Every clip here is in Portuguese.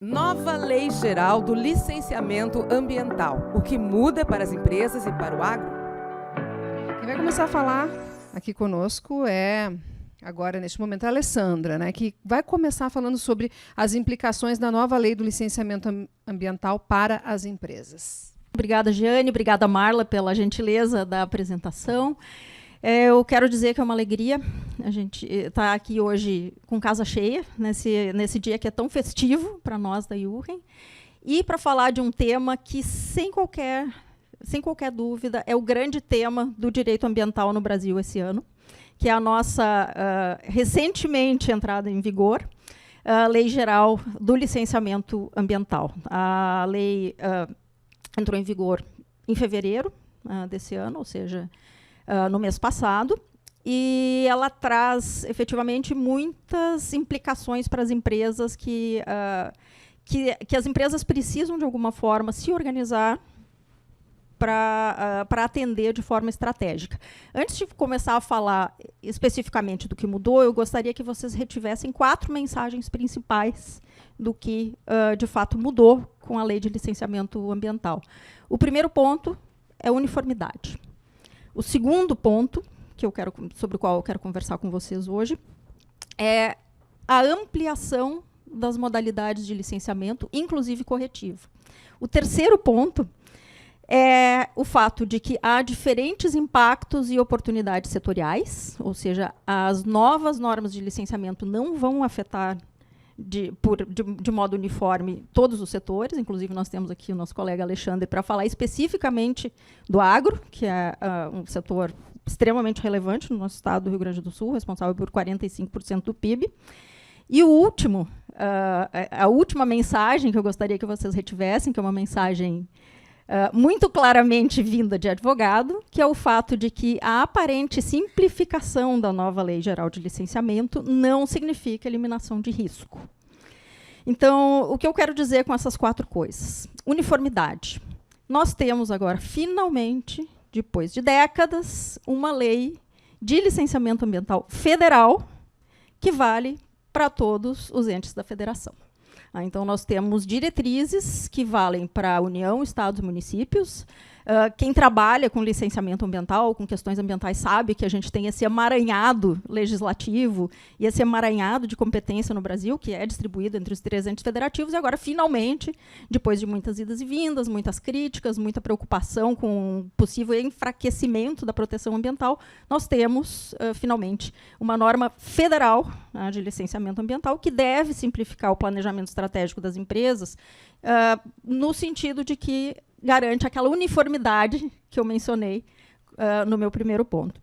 Nova Lei Geral do Licenciamento Ambiental. O que muda para as empresas e para o agro? Quem vai começar a falar aqui conosco é, agora, neste momento, a Alessandra, né, que vai começar falando sobre as implicações da nova Lei do Licenciamento Ambiental para as empresas. Obrigada, Giane. Obrigada, Marla, pela gentileza da apresentação. Eu quero dizer que é uma alegria a gente estar aqui hoje com casa cheia, nesse dia que é tão festivo para nós da Iurren, e para falar de um tema que, sem qualquer dúvida, é o grande tema do direito ambiental no Brasil esse ano, que é a nossa recentemente entrada em vigor, a Lei Geral do Licenciamento Ambiental. A lei entrou em vigor em fevereiro desse ano, ou seja, no mês passado, e ela traz efetivamente muitas implicações para as empresas que as empresas precisam de alguma forma se organizar para atender de forma estratégica. Antes de começar a falar especificamente do que mudou, eu gostaria que vocês retivessem 4 mensagens principais do que de fato mudou com a Lei de Licenciamento Ambiental. O primeiro ponto é uniformidade. O segundo ponto, sobre o qual eu quero conversar com vocês hoje, é a ampliação das modalidades de licenciamento, inclusive corretivo. O terceiro ponto é o fato de que há diferentes impactos e oportunidades setoriais, ou seja, as novas normas de licenciamento não vão afetar de modo uniforme todos os setores. Inclusive, nós temos aqui o nosso colega Alexandre para falar especificamente do agro, que é um setor extremamente relevante no nosso estado do Rio Grande do Sul, responsável por 45% do PIB. E o último, a última mensagem que eu gostaria que vocês retivessem, que é uma mensagem muito claramente vinda de advogado, que é o fato de que a aparente simplificação da nova Lei Geral de Licenciamento não significa eliminação de risco. Então, o que eu quero dizer com essas 4 coisas? Uniformidade. Nós temos agora, finalmente, depois de décadas, uma lei de licenciamento ambiental federal que vale para todos os entes da federação. Então, nós temos diretrizes que valem para a União, Estados e municípios. Quem trabalha com licenciamento ambiental, com questões ambientais, sabe que a gente tem esse emaranhado legislativo e esse emaranhado de competência no Brasil, que é distribuído entre os 3 entes federativos. E agora, finalmente, depois de muitas idas e vindas, muitas críticas, muita preocupação com o possível enfraquecimento da proteção ambiental, nós temos, finalmente, uma norma federal de licenciamento ambiental que deve simplificar o planejamento estratégico das empresas, no sentido de que garante aquela uniformidade que eu mencionei no meu primeiro ponto.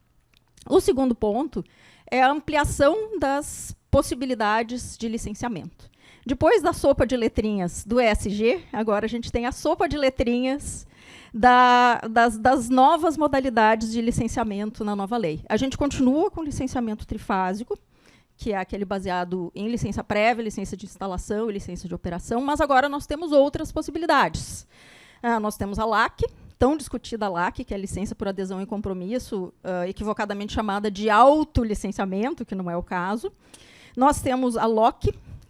O segundo ponto é a ampliação das possibilidades de licenciamento. Depois da sopa de letrinhas do ESG, agora a gente tem a sopa de letrinhas das novas modalidades de licenciamento na nova lei. A gente continua com licenciamento trifásico, que é aquele baseado em licença prévia, licença de instalação e licença de operação, mas agora nós temos outras possibilidades. Nós temos a LAC, tão discutida LAC, que é a licença por adesão e compromisso, equivocadamente chamada de autolicenciamento, que não é o caso. Nós temos a LOC,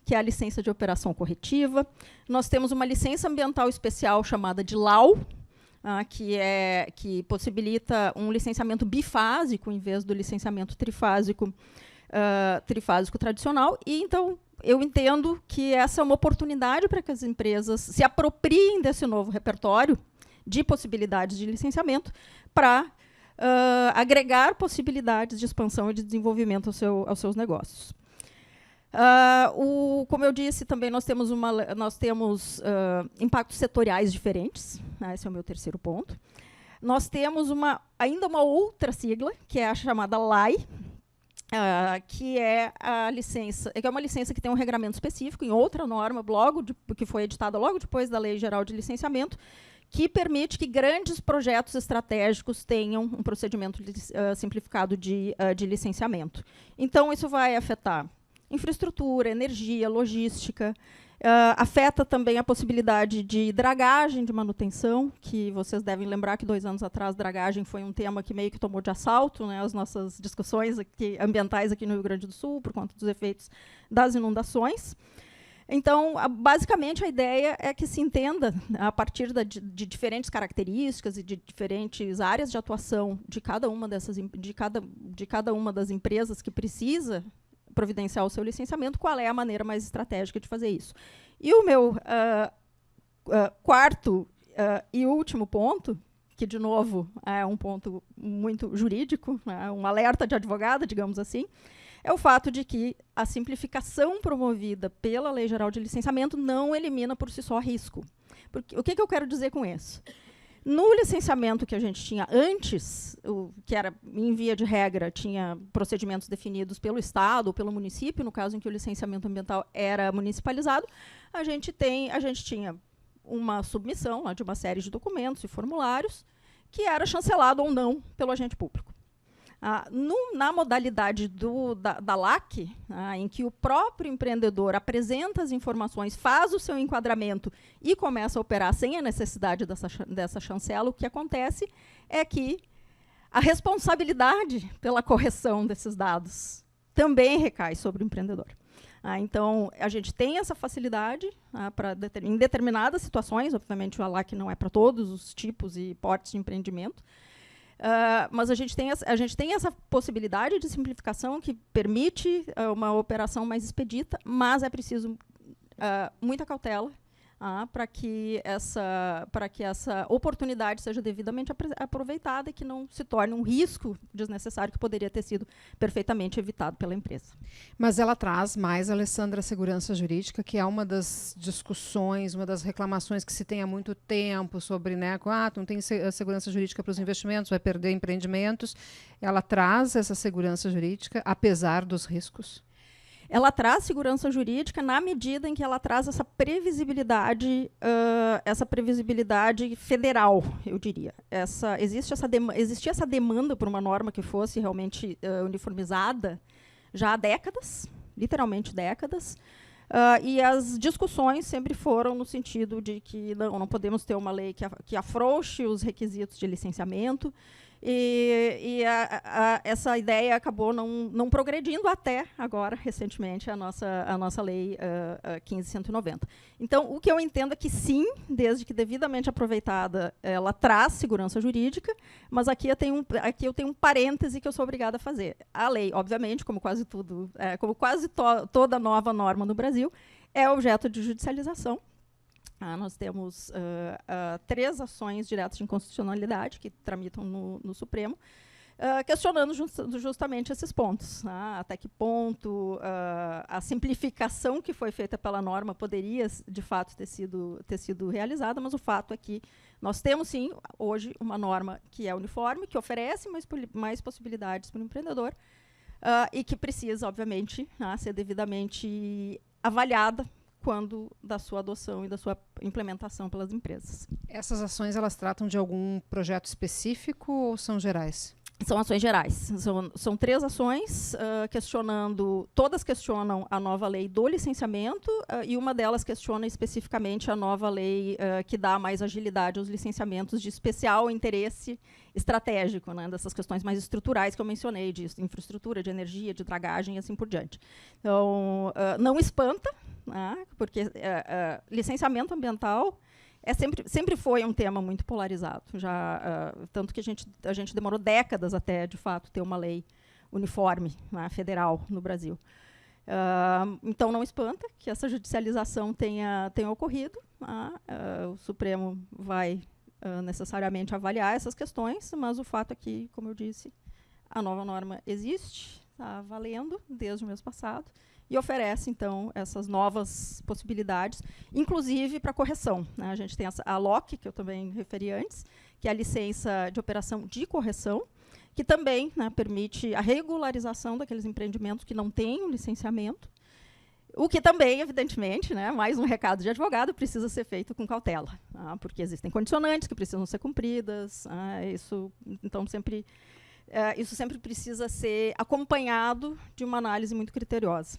que é a licença de operação corretiva. Nós temos uma licença ambiental especial chamada de LAU, que possibilita um licenciamento bifásico em vez do licenciamento trifásico tradicional. E, então, eu entendo que essa é uma oportunidade para que as empresas se apropriem desse novo repertório de possibilidades de licenciamento para agregar possibilidades de expansão e de desenvolvimento aos seus negócios. Como eu disse, também nós temos impactos setoriais diferentes. Esse é o meu terceiro ponto. Nós temos ainda uma outra sigla, que é a chamada LAI, que é uma licença que tem um regramento específico em outra norma, que foi editada logo depois da Lei Geral de Licenciamento, que permite que grandes projetos estratégicos tenham um procedimento simplificado de licenciamento. Então, isso vai afetar infraestrutura, energia, logística. Afeta também a possibilidade de dragagem de manutenção, que vocês devem lembrar que 2 anos atrás dragagem foi um tema que meio que tomou de assalto, né, as nossas discussões ambientais aqui no Rio Grande do Sul, por conta dos efeitos das inundações. Então, basicamente, a ideia é que se entenda, a partir de diferentes características e de diferentes áreas de atuação de cada uma das empresas que precisa providenciar o seu licenciamento, qual é a maneira mais estratégica de fazer isso. E o meu quarto e último ponto, que, de novo, é um ponto muito jurídico, né, um alerta de advogada, digamos assim, é o fato de que a simplificação promovida pela Lei Geral de Licenciamento não elimina por si só risco. Porque, o que eu quero dizer com isso? No licenciamento que a gente tinha antes, que era, em via de regra, tinha procedimentos definidos pelo Estado ou pelo município, no caso em que o licenciamento ambiental era municipalizado, a gente tinha uma submissão lá, de uma série de documentos e formulários que era chancelado ou não pelo agente público. Na modalidade da LAC, em que o próprio empreendedor apresenta as informações, faz o seu enquadramento e começa a operar sem a necessidade dessa chancela, o que acontece é que a responsabilidade pela correção desses dados também recai sobre o empreendedor. Então, a gente tem essa facilidade em determinadas situações, obviamente a LAC não é para todos os tipos e portes de empreendimento, mas a gente tem essa possibilidade de simplificação que permite uma operação mais expedita, mas é preciso muita cautela para que essa oportunidade seja devidamente aproveitada e que não se torne um risco desnecessário que poderia ter sido perfeitamente evitado pela empresa. Mas ela traz mais, Alessandra, a segurança jurídica, que é uma das discussões, uma das reclamações que se tem há muito tempo sobre, né, não tem segurança jurídica para os investimentos, vai perder empreendimentos. Ela traz essa segurança jurídica, apesar dos riscos? Ela traz segurança jurídica na medida em que ela traz essa previsibilidade federal, eu diria. Existia essa demanda por uma norma que fosse realmente uniformizada já há décadas, literalmente décadas, e as discussões sempre foram no sentido de que não podemos ter uma lei que afrouxe os requisitos de licenciamento, e essa ideia acabou não progredindo até agora, recentemente, a nossa lei 15.190. Então, o que eu entendo é que sim, desde que devidamente aproveitada, ela traz segurança jurídica, mas aqui eu tenho um parêntese que eu sou obrigada a fazer. A lei, obviamente, como quase tudo, toda nova norma no Brasil, é objeto de judicialização. Nós temos 3 ações diretas de inconstitucionalidade que tramitam no Supremo, questionando justamente esses pontos. Até que ponto a simplificação que foi feita pela norma poderia, de fato, ter sido realizada, mas o fato é que nós temos, sim, hoje, uma norma que é uniforme, que oferece mais possibilidades para o empreendedor e que precisa, obviamente, ser devidamente avaliada quando da sua adoção e da sua implementação pelas empresas. Essas ações, elas tratam de algum projeto específico ou são gerais? São ações gerais. São 3 ações, todas questionam a nova lei do licenciamento e uma delas questiona especificamente a nova lei que dá mais agilidade aos licenciamentos de especial interesse estratégico, né, dessas questões mais estruturais que eu mencionei, de infraestrutura, de energia, de dragagem e assim por diante. Então, não espanta, porque licenciamento ambiental sempre foi um tema muito polarizado, tanto que a gente demorou décadas até, de fato, ter uma lei uniforme, federal no Brasil. Então, não espanta que essa judicialização tenha ocorrido. O Supremo vai necessariamente avaliar essas questões, mas o fato é que, como eu disse, a nova norma existe, está valendo desde o mês passado, e oferece, então, essas novas possibilidades, inclusive para correção. A gente tem a LOC, que eu também referi antes, que é a licença de operação de correção, que também permite a regularização daqueles empreendimentos que não têm um licenciamento, o que também, evidentemente, mais um recado de advogado, precisa ser feito com cautela, porque existem condicionantes que precisam ser cumpridas, isso sempre precisa ser acompanhado de uma análise muito criteriosa.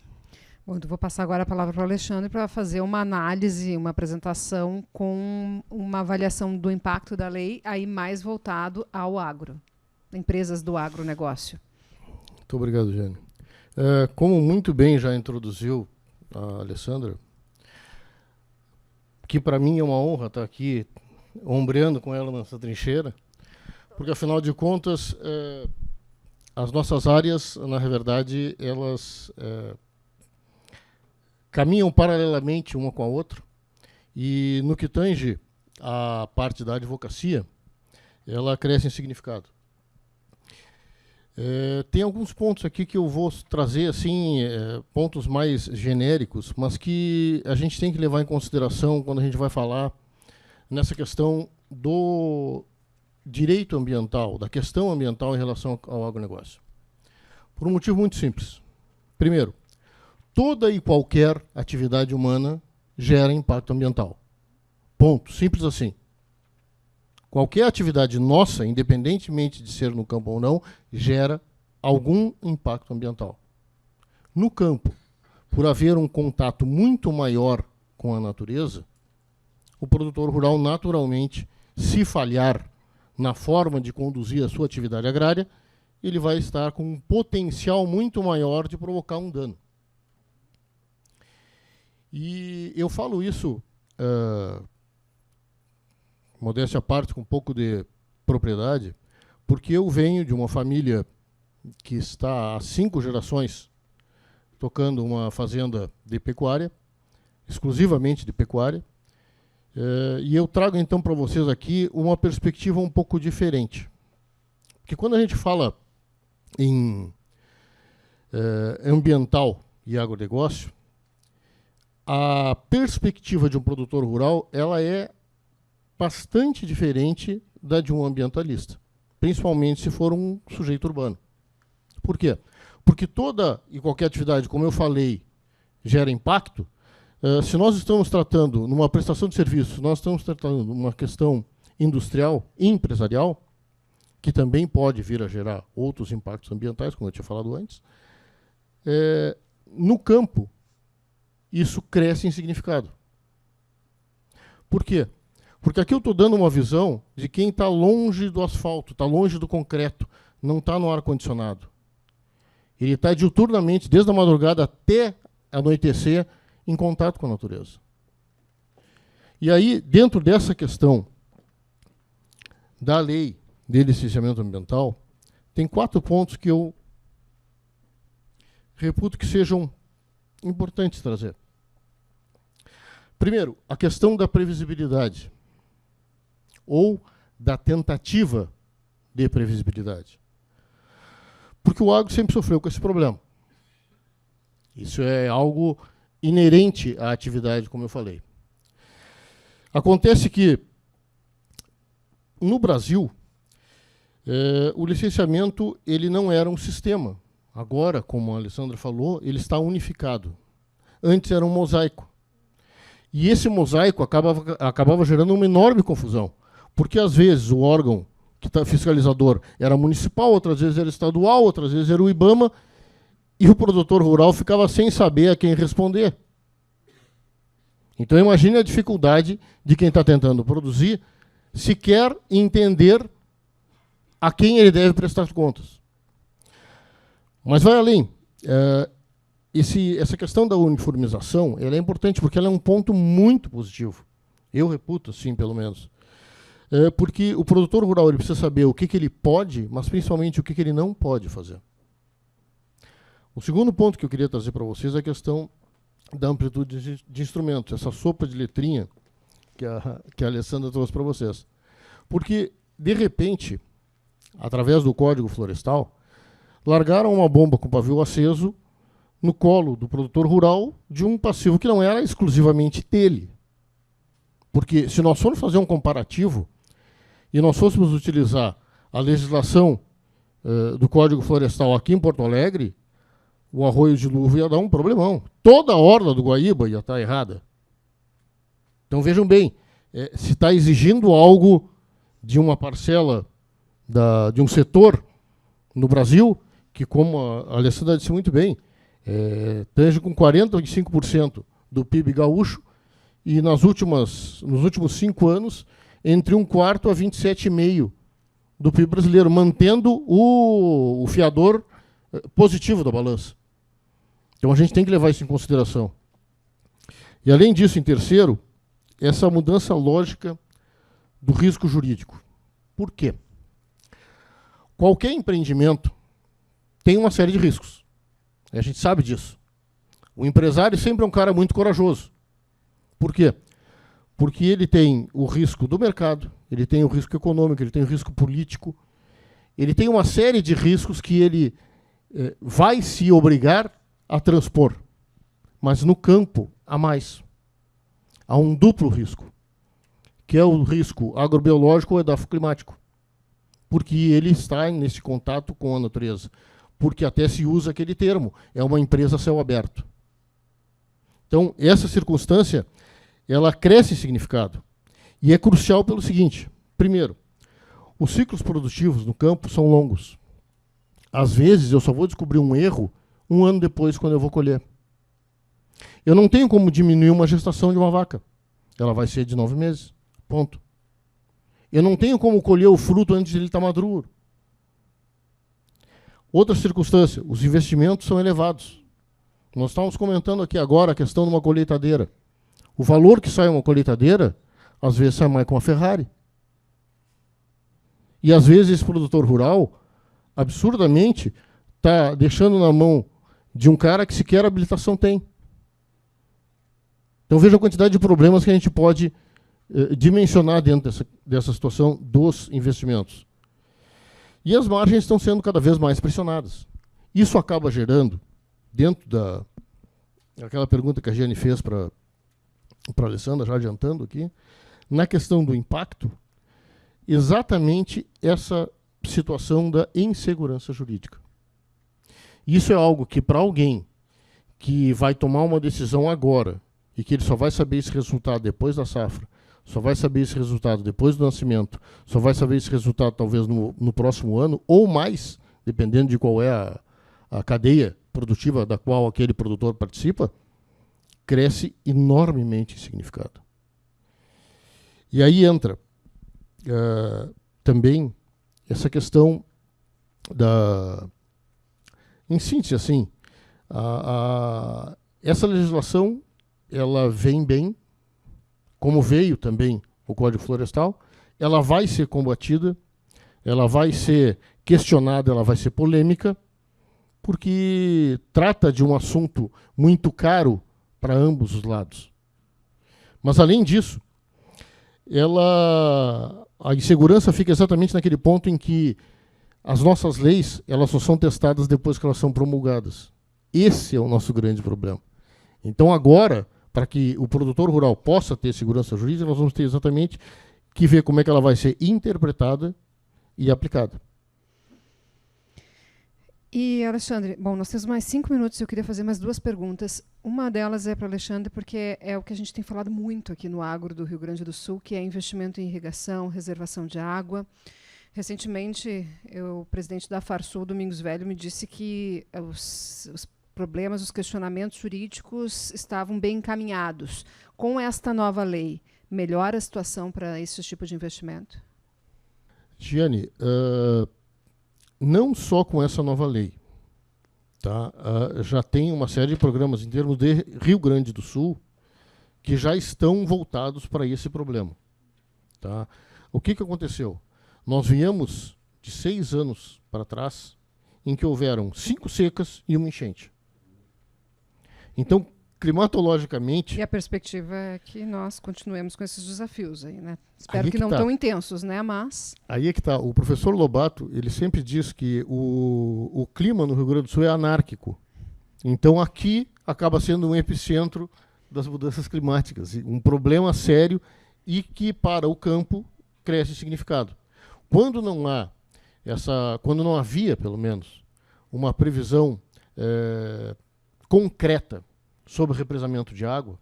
Bom, então vou passar agora a palavra para o Alexandre para fazer uma análise, uma apresentação com uma avaliação do impacto da lei, aí mais voltado ao agro, empresas do agronegócio. Muito obrigado, Jane. Como muito bem já introduziu a Alessandra, que para mim é uma honra estar aqui ombreando com ela nessa trincheira, porque, afinal de contas, as nossas áreas, na verdade, elas caminham paralelamente uma com a outra, e no que tange a parte da advocacia, ela cresce em significado. Tem alguns pontos aqui que eu vou trazer, assim, pontos mais genéricos, mas que a gente tem que levar em consideração quando a gente vai falar nessa questão do direito ambiental, da questão ambiental em relação ao agronegócio. Por um motivo muito simples. Primeiro, toda e qualquer atividade humana gera impacto ambiental. Ponto. Simples assim. Qualquer atividade nossa, independentemente de ser no campo ou não, gera algum impacto ambiental. No campo, por haver um contato muito maior com a natureza, o produtor rural, naturalmente, se falhar na forma de conduzir a sua atividade agrária, ele vai estar com um potencial muito maior de provocar um dano. E eu falo isso, modéstia à parte, com um pouco de propriedade, porque eu venho de uma família que está há 5 gerações tocando uma fazenda de pecuária, exclusivamente de pecuária, e eu trago então para vocês aqui uma perspectiva um pouco diferente. Porque quando a gente fala em ambiental e agronegócio, a perspectiva de um produtor rural ela é bastante diferente da de um ambientalista, principalmente se for um sujeito urbano. Por quê? Porque toda e qualquer atividade, como eu falei, gera impacto. Se nós estamos tratando numa prestação de serviço, nós estamos tratando numa questão industrial e empresarial, que também pode vir a gerar outros impactos ambientais, como eu tinha falado antes, no campo, isso cresce em significado. Por quê? Porque aqui eu estou dando uma visão de quem está longe do asfalto, está longe do concreto, não está no ar-condicionado. Ele está diuturnamente, desde a madrugada até anoitecer, em contato com a natureza. E aí, dentro dessa questão da lei de licenciamento ambiental, tem 4 pontos que eu reputo que sejam importantes trazer. Primeiro, a questão da previsibilidade, ou da tentativa de previsibilidade. Porque o agro sempre sofreu com esse problema. Isso é algo inerente à atividade, como eu falei. Acontece que, no Brasil, o licenciamento ele não era um sistema. Agora, como a Alessandra falou, ele está unificado. Antes era um mosaico. E esse mosaico acabava gerando uma enorme confusão. Porque, às vezes, o órgão fiscalizador era municipal, outras vezes era estadual, outras vezes era o IBAMA, e o produtor rural ficava sem saber a quem responder. Então, imagine a dificuldade de quem está tentando produzir sequer entender a quem ele deve prestar contas. Mas vai além. Essa questão da uniformização ela é importante porque ela é um ponto muito positivo. Eu reputo, assim, pelo menos. Porque o produtor rural ele precisa saber o que ele pode, mas principalmente o que ele não pode fazer. O segundo ponto que eu queria trazer para vocês é a questão da amplitude de instrumentos, essa sopa de letrinha que a Alessandra trouxe para vocês. Porque, de repente, através do Código Florestal, largaram uma bomba com pavio aceso no colo do produtor rural de um passivo que não era exclusivamente dele. Porque se nós formos fazer um comparativo e nós fôssemos utilizar a legislação do Código Florestal aqui em Porto Alegre, o arroio de Luva ia dar um problemão. Toda a orla do Guaíba ia estar errada. Então vejam bem, se está exigindo algo de uma parcela de um setor no Brasil, que, como a Alessandra disse muito bem, tange com 45% do PIB gaúcho, e nos últimos 5 anos, entre 1/4 a 27,5% do PIB brasileiro, mantendo o fiador positivo da balança. Então a gente tem que levar isso em consideração. E além disso, em terceiro, essa mudança lógica do risco jurídico. Por quê? Qualquer empreendimento tem uma série de riscos. A gente sabe disso. O empresário sempre é um cara muito corajoso. Por quê? Porque ele tem o risco do mercado, ele tem o risco econômico, ele tem o risco político, ele tem uma série de riscos que ele vai se obrigar a transpor. Mas no campo há mais. Há um duplo risco, que é o risco agrobiológico ou edafoclimático, porque ele está nesse contato com a natureza, porque até se usa aquele termo, é uma empresa a céu aberto. Então, essa circunstância, ela cresce em significado, e é crucial pelo seguinte: primeiro, os ciclos produtivos no campo são longos. Às vezes, eu só vou descobrir um erro 1 ano depois, quando eu vou colher. Eu não tenho como diminuir uma gestação de uma vaca. Ela vai ser de 9 meses. Ponto. Eu não tenho como colher o fruto antes de ele estar maduro. Outra circunstância, os investimentos são elevados. Nós estávamos comentando aqui agora a questão de uma colheitadeira. O valor que sai uma colheitadeira, às vezes sai mais com a Ferrari. E às vezes esse produtor rural, absurdamente, está deixando na mão de um cara que sequer habilitação tem. Então veja a quantidade de problemas que a gente pode dimensionar dentro dessa situação dos investimentos. E as margens estão sendo cada vez mais pressionadas. Isso acaba gerando, dentro daquela pergunta que a Giane fez para a Alessandra, já adiantando aqui, na questão do impacto, exatamente essa situação da insegurança jurídica. Isso é algo que, para alguém que vai tomar uma decisão agora, e que ele só vai saber esse resultado depois da safra, só vai saber esse resultado depois do nascimento, só vai saber esse resultado talvez no próximo ano, ou mais, dependendo de qual é a cadeia produtiva da qual aquele produtor participa, cresce enormemente em significado. E aí entra também essa questão em síntese, assim, essa legislação ela vem bem, como veio também o Código Florestal, ela vai ser combatida, ela vai ser questionada, ela vai ser polêmica, porque trata de um assunto muito caro para ambos os lados. Mas, além disso, a insegurança fica exatamente naquele ponto em que as nossas leis elas só são testadas depois que elas são promulgadas. Esse é o nosso grande problema. Então, agora, para que o produtor rural possa ter segurança jurídica, nós vamos ter exatamente que ver como é que ela vai ser interpretada e aplicada. E, Alexandre, bom, nós temos mais 5 minutos e eu queria fazer mais 2 perguntas. Uma delas é para o Alexandre, porque é o que a gente tem falado muito aqui no agro do Rio Grande do Sul, que é investimento em irrigação, reservação de água. Recentemente, o presidente da Farsul, Domingos Velho, me disse que os problemas, os questionamentos jurídicos estavam bem encaminhados. Com esta nova lei, melhora a situação para esse tipo de investimento? Giane, não só com essa nova lei. Tá? Já tem uma série de programas em termos de Rio Grande do Sul que já estão voltados para esse problema. Tá? O que aconteceu? Nós viemos de 6 anos para trás em que houveram 5 secas e uma enchente. Então, climatologicamente... E a perspectiva é que nós continuemos com esses desafios aí, né? Espero que não tão intensos, né? Mas... Aí é que está. O professor Lobato, ele sempre diz que o clima no Rio Grande do Sul é anárquico. Então, aqui acaba sendo um epicentro das mudanças climáticas. Um problema sério e que, para o campo, cresce em significado. Quando não havia, pelo menos, uma previsão concreta sobre o represamento de água,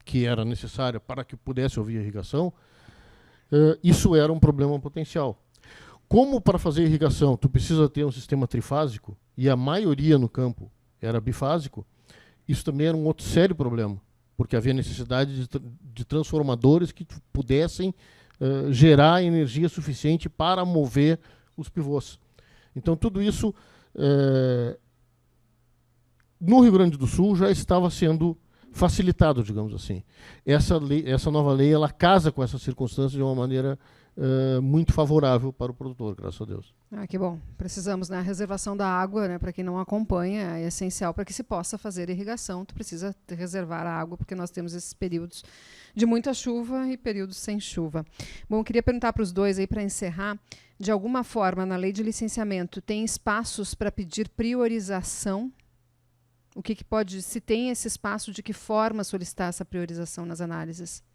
que era necessária para que pudesse haver irrigação, isso era um problema potencial. Como para fazer irrigação tu precisa ter um sistema trifásico, e a maioria no campo era bifásico, isso também era um outro sério problema, porque havia necessidade de transformadores que pudessem gerar energia suficiente para mover os pivôs. Então tudo isso no Rio Grande do Sul já estava sendo facilitado, digamos assim. Essa nova lei, ela casa com essas circunstâncias de uma maneira muito favorável para o produtor, graças a Deus. Que bom. Precisamos, né? A reservação da água, né, para quem não acompanha, é essencial para que se possa fazer irrigação. Tu precisa reservar a água, porque nós temos esses períodos de muita chuva e períodos sem chuva. Bom, eu queria perguntar para os dois aí, para encerrar, de alguma forma, na lei de licenciamento, tem espaços para pedir priorização? O que pode, se tem esse espaço, de que forma solicitar essa priorização nas análises?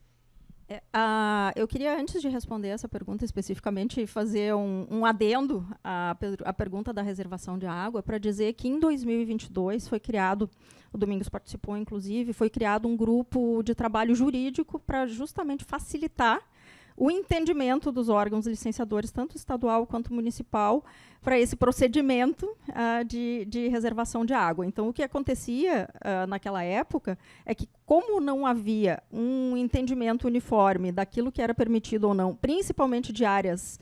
Eu queria, antes de responder essa pergunta especificamente, fazer um adendo à pergunta da reservação de água, para dizer que em 2022 foi criado, o Domingos participou inclusive, foi criado um grupo de trabalho jurídico para justamente facilitar o entendimento dos órgãos licenciadores, tanto estadual quanto municipal, para esse procedimento de reservação de água. Então, o que acontecia naquela época é que, como não havia um entendimento uniforme daquilo que era permitido ou não, principalmente de áreas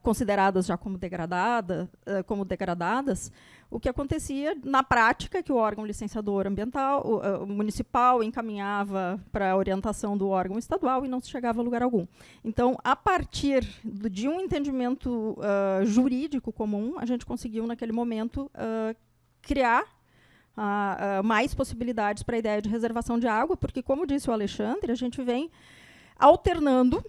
consideradas já como degradadas, o que acontecia na prática é que o órgão licenciador ambiental, o municipal, encaminhava para a orientação do órgão estadual e não se chegava a lugar algum. Então, a partir de um entendimento jurídico comum, a gente conseguiu, naquele momento, criar mais possibilidades para a ideia de reservação de água, porque, como disse o Alexandre, a gente vem alternando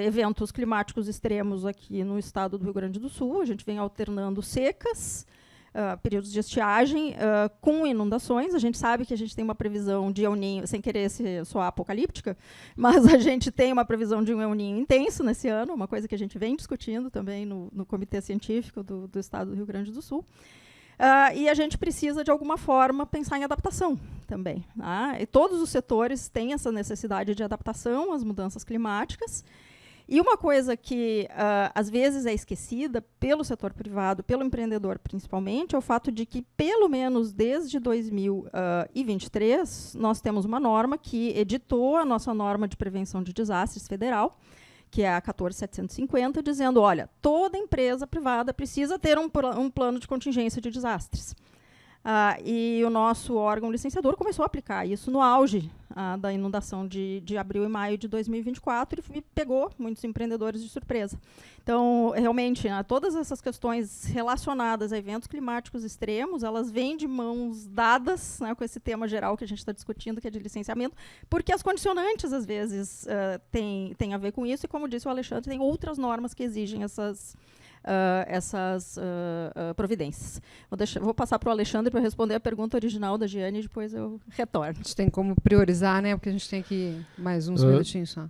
eventos climáticos extremos aqui no estado do Rio Grande do Sul. A gente vem alternando secas, períodos de estiagem, com inundações. A gente sabe que a gente tem uma previsão de El Niño, sem querer soar apocalíptica, mas a gente tem uma previsão de um El Niño intenso nesse ano, uma coisa que a gente vem discutindo também no Comitê Científico do estado do Rio Grande do Sul. E a gente precisa, de alguma forma, pensar em adaptação também. E todos os setores têm essa necessidade de adaptação às mudanças climáticas. E uma coisa que, às vezes, é esquecida pelo setor privado, pelo empreendedor principalmente, é o fato de que, pelo menos desde 2023, nós temos uma norma que editou a nossa norma de prevenção de desastres federal, que é a 14.750, dizendo, olha, toda empresa privada precisa ter um plano de contingência de desastres. E o nosso órgão licenciador começou a aplicar isso no auge da inundação de abril e maio de 2024 e pegou muitos empreendedores de surpresa. Então, realmente, todas essas questões relacionadas a eventos climáticos extremos, elas vêm de mãos dadas, né, com esse tema geral que a gente está discutindo, que é de licenciamento, porque as condicionantes, às vezes, têm a ver com isso, e, como disse o Alexandre, tem outras normas que exigem essas providências. Vou passar para o Alexandre para responder a pergunta original da Giane e depois eu retorno. A gente tem como priorizar, né? Porque a gente tem que mais uns minutinhos só.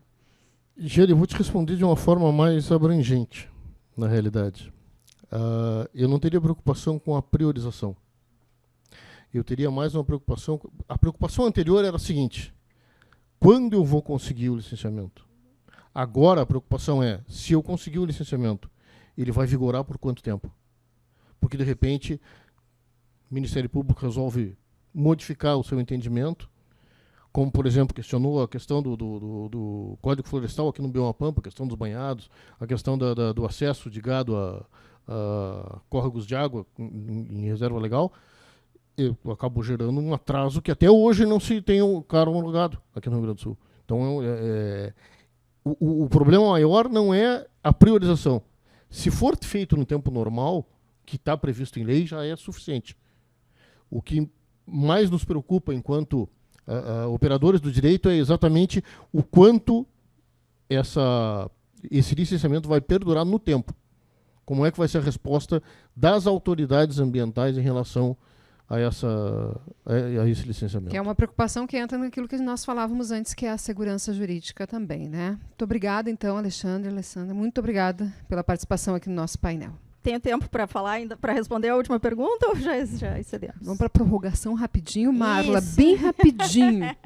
Giane, eu vou te responder de uma forma mais abrangente, na realidade. Eu não teria preocupação com a priorização. Eu teria mais uma preocupação... A preocupação anterior era a seguinte: quando eu vou conseguir o licenciamento? Agora a preocupação é, se eu conseguir o licenciamento, ele vai vigorar por quanto tempo? Porque, de repente, o Ministério Público resolve modificar o seu entendimento, como, por exemplo, questionou a questão do Código Florestal aqui no Bioma Pampa, a questão dos banhados, a questão do acesso de gado a córregos de água em reserva legal. Eu acabo gerando um atraso que até hoje não se tem o cara homologado aqui no Rio Grande do Sul. Então, o problema maior não é a priorização. Se for feito no tempo normal, que está previsto em lei, já é suficiente. O que mais nos preocupa enquanto operadores do direito é exatamente o quanto esse licenciamento vai perdurar no tempo. Como é que vai ser a resposta das autoridades ambientais em relação a esse licenciamento. Que é uma preocupação que entra naquilo que nós falávamos antes, que é a segurança jurídica também, né? Muito obrigada, então, Alexandre, Alessandra. Muito obrigada pela participação aqui no nosso painel. Tenho tempo para falar ainda, para responder a última pergunta, ou já excedemos? Vamos para a prorrogação rapidinho, Marla, bem rapidinho.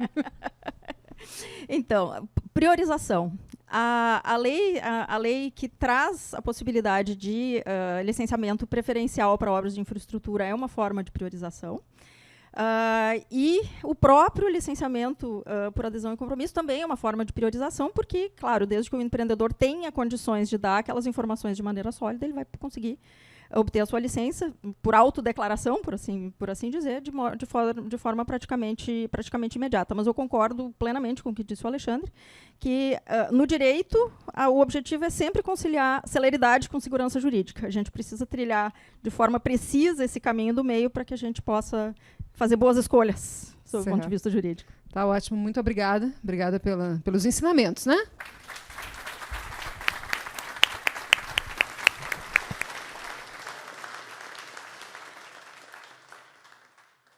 Então, priorização. A lei que traz a possibilidade de licenciamento preferencial para obras de infraestrutura é uma forma de priorização. E o próprio licenciamento por adesão e compromisso também é uma forma de priorização, porque, claro, desde que o empreendedor tenha condições de dar aquelas informações de maneira sólida, ele vai conseguir obter a sua licença por autodeclaração, por assim dizer, de forma praticamente imediata. Mas eu concordo plenamente com o que disse o Alexandre, que no direito o objetivo é sempre conciliar celeridade com segurança jurídica. A gente precisa trilhar de forma precisa esse caminho do meio para que a gente possa fazer boas escolhas sob o ponto de vista jurídico. Tá ótimo, muito obrigada. Obrigada pelos ensinamentos, né?